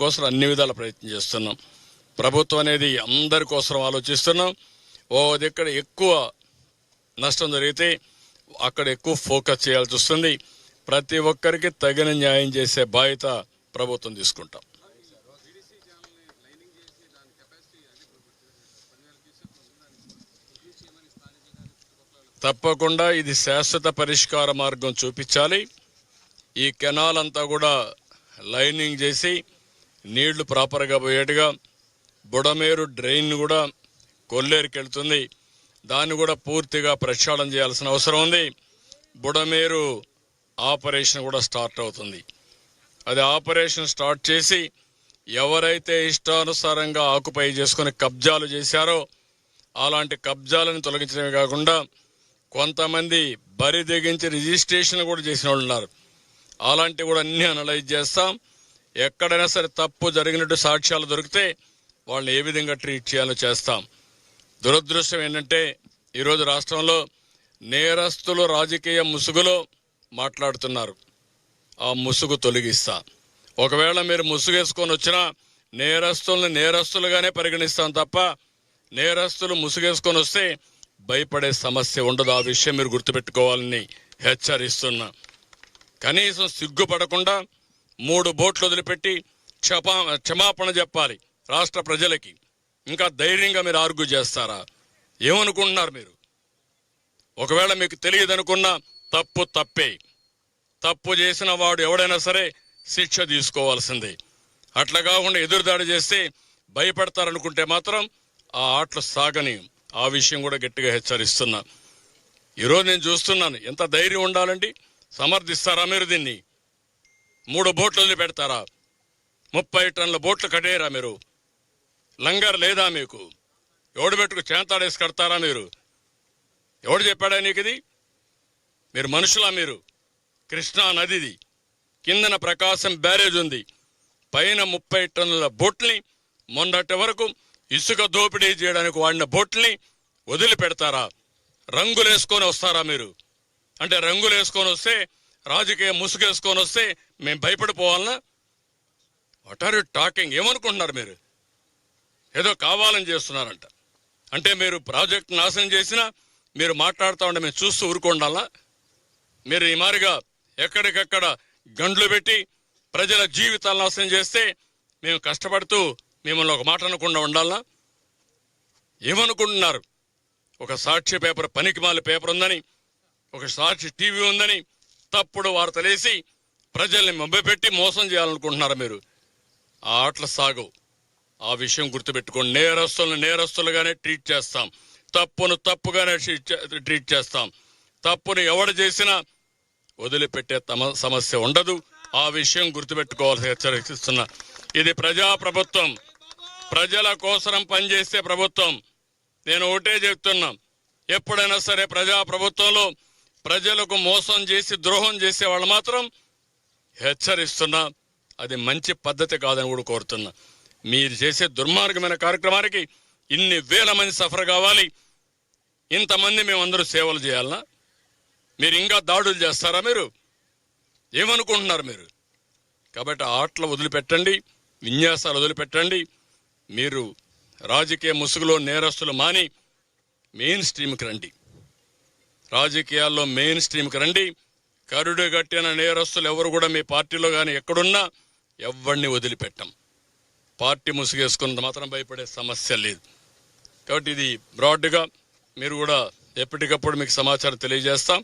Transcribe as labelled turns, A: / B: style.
A: కోసం అన్ని విధాల ప్రయత్నం చేస్తున్నాం. ప్రభుత్వం అనేది అందరి కోసం ఆలోచిస్తున్నాం. ఓ దగ్గర ఎక్కువ నష్టం జరిగితే అక్కడ ఎక్కువ ఫోకస్ చేయాల్సి వస్తుంది. ప్రతి ఒక్కరికి తగిన న్యాయం చేసే బాధ్యత ప్రభుత్వం తీసుకుంటాం. తప్పకుండా ఇది శాశ్వత పరిష్కార మార్గం చూపించాలి. ఈ కెనాల్ అంతా కూడా లైనింగ్ చేసి నీళ్లు ప్రాపర్గా పోయేట్టుగా, బుడమేరు డ్రైన్ కూడా కొల్లేరుకి వెళ్తుంది, దాన్ని కూడా పూర్తిగా ప్రక్షాళన చేయాల్సిన అవసరం ఉంది. బుడమేరు ఆపరేషన్ కూడా స్టార్ట్ అవుతుంది. అది ఆపరేషన్ స్టార్ట్ చేసి ఎవరైతే ఇష్టానుసారంగా ఆక్యుపై చేసుకుని కబ్జాలు చేశారో అలాంటి కబ్జాలను తొలగించడమే కాకుండా కొంతమంది బరి తెగించి రిజిస్ట్రేషన్ కూడా చేసిన వాళ్ళు ఉన్నారు. అలాంటివి కూడా అన్ని అనలైజ్ చేస్తాం. ఎక్కడైనా సరే తప్పు జరిగినట్టు సాక్ష్యాలు దొరికితే వాళ్ళని ఏ విధంగా ట్రీట్ చేయాలో చేస్తాం. దురదృష్టం ఏంటంటే ఈరోజు రాష్ట్రంలో నేరస్తులు రాజకీయ ముసుగులో మాట్లాడుతున్నారు. ఆ ముసుగు తొలగిస్తా. ఒకవేళ మీరు ముసుగేసుకొని వచ్చినా నేరస్తుల్ని నేరస్తులుగానే పరిగణిస్తాం తప్ప నేరస్తులు ముసుగేసుకొని వస్తే భయపడే సమస్య ఉండదు. ఆ విషయం మీరు గుర్తుపెట్టుకోవాలని హెచ్చరిస్తున్నా. కనీసం సిగ్గుపడకుండా 3 బోట్లు వదిలిపెట్టి క్షమాపణ చెప్పాలి రాష్ట్ర ప్రజలకి. ఇంకా ధైర్యంగా మీరు ఆర్గ్యూ చేస్తారా? ఏమనుకుంటున్నారు మీరు? ఒకవేళ మీకు తెలియదనుకున్నా తప్పు తప్పే. తప్పు చేసిన వాడు ఎవడైనా సరే శిక్ష తీసుకోవాల్సిందే. అట్లా కాకుండా ఎదురుదాడి చేస్తే భయపడతారనుకుంటే మాత్రం ఆ ఆటలు సాగని. ఆ విషయం కూడా గట్టిగా హెచ్చరిస్తున్నా. ఈరోజు నేను చూస్తున్నాను, ఎంత ధైర్యం ఉండాలండి. సమర్థిస్తారా మీరు దీన్ని? 3 బోట్లు వదిలిపెడతారా? 30 టన్నుల బోట్లు కట్టేయరా మీరు? లంగర్ లేదా మీకు? ఎవడు పెట్టుకు చేంతాడేసి కడతారా మీరు? ఎవడు చెప్పాడా నీకు ఇది? మీరు మనుషులా? మీరు కృష్ణా నదిది కిందన ప్రకాశం బ్యారేజ్ ఉంది, పైన 30 టన్నుల బోట్ని మొన్నటి వరకు ఇసుక దోపిడీ చేయడానికి వాడిన బోట్ని వదిలిపెడతారా? రంగులేసుకొని వస్తారా మీరు? అంటే రంగులేసుకొని వస్తే, రాజకీయ ముసుగేసుకొని వస్తే మేము భయపడిపోవాలనా? What are you talking? ఏమనుకుంటున్నారు మీరు? ఏదో కావాలని చేస్తున్నారంట. అంటే మీరు ప్రాజెక్ట్ నాశనం చేసినా మీరు మాట్లాడుతూ ఉంటే మేము చూస్తూ ఊరుకోండాలా? మీరు ఈ మారిగా ఎక్కడికక్కడ గండ్లు పెట్టి ప్రజల జీవితాలు నాశనం చేస్తే మేము కష్టపడుతూ మిమ్మల్ని ఒక మాట అనకుండా ఉండాలా? ఏమనుకుంటున్నారు? ఒక సాక్షి పేపర్, పనికిమాల పేపర్ ఉందని, ఒక సాక్షి టీవీ ఉందని తప్పుడు వార్తలేసి ప్రజల్ని మభ్యపెట్టి మోసం చేయాలనుకుంటున్నారు మీరు. ఆ ఆటలు సాగవు. ఆ విషయం గుర్తుపెట్టుకోండి. నేరస్తులను నేరస్తులుగానే ట్రీట్ చేస్తాం, తప్పును తప్పుగానే ట్రీట్ చేస్తాం. తప్పును ఎవడు చేసినా వదిలిపెట్టే సమస్య ఉండదు. ఆ విషయం గుర్తుపెట్టుకోవాల్సి హెచ్చరిస్తున్నా. ఇది ప్రజాప్రభుత్వం, ప్రజల కోసం పనిచేసే ప్రభుత్వం. నేను ఒకటే చెప్తున్నా, ఎప్పుడైనా సరే ప్రజాప్రభుత్వంలో ప్రజలకు మోసం చేసి ద్రోహం చేసే వాళ్ళు మాత్రం హెచ్చరిస్తున్నా, అది మంచి పద్ధతి కాదని కూడా కోరుతున్నా. మీరు చేసే దుర్మార్గమైన కార్యక్రమానికి ఇన్ని వేల మంది సఫర్ కావాలి, ఇంతమంది మేమందరూ సేవలు చేయాలనా? మీరు ఇంకా దాడులు చేస్తారా? మీరు ఏమనుకుంటున్నారు మీరు? కాబట్టి ఆటలు వదిలిపెట్టండి, విన్యాసాలు వదిలిపెట్టండి. మీరు రాజకీయ ముసుగులో నేరస్తులు మాని మెయిన్ స్ట్రీమ్కి రండి. రాజకీయాల్లో మెయిన్ స్ట్రీమ్కి రండి. కరుడు గట్టిన నేరస్తులు ఎవరు కూడా మీ పార్టీలో కానీ ఎక్కడున్నా ఎవరిని వదిలిపెట్టం. పార్టీ ముసుగేసుకున్నంత మాత్రం భయపడే సమస్య లేదు. కాబట్టి ఇది బ్రాడ్గా మీరు కూడా ఎప్పటికప్పుడు మీకు సమాచారం తెలియజేస్తాం.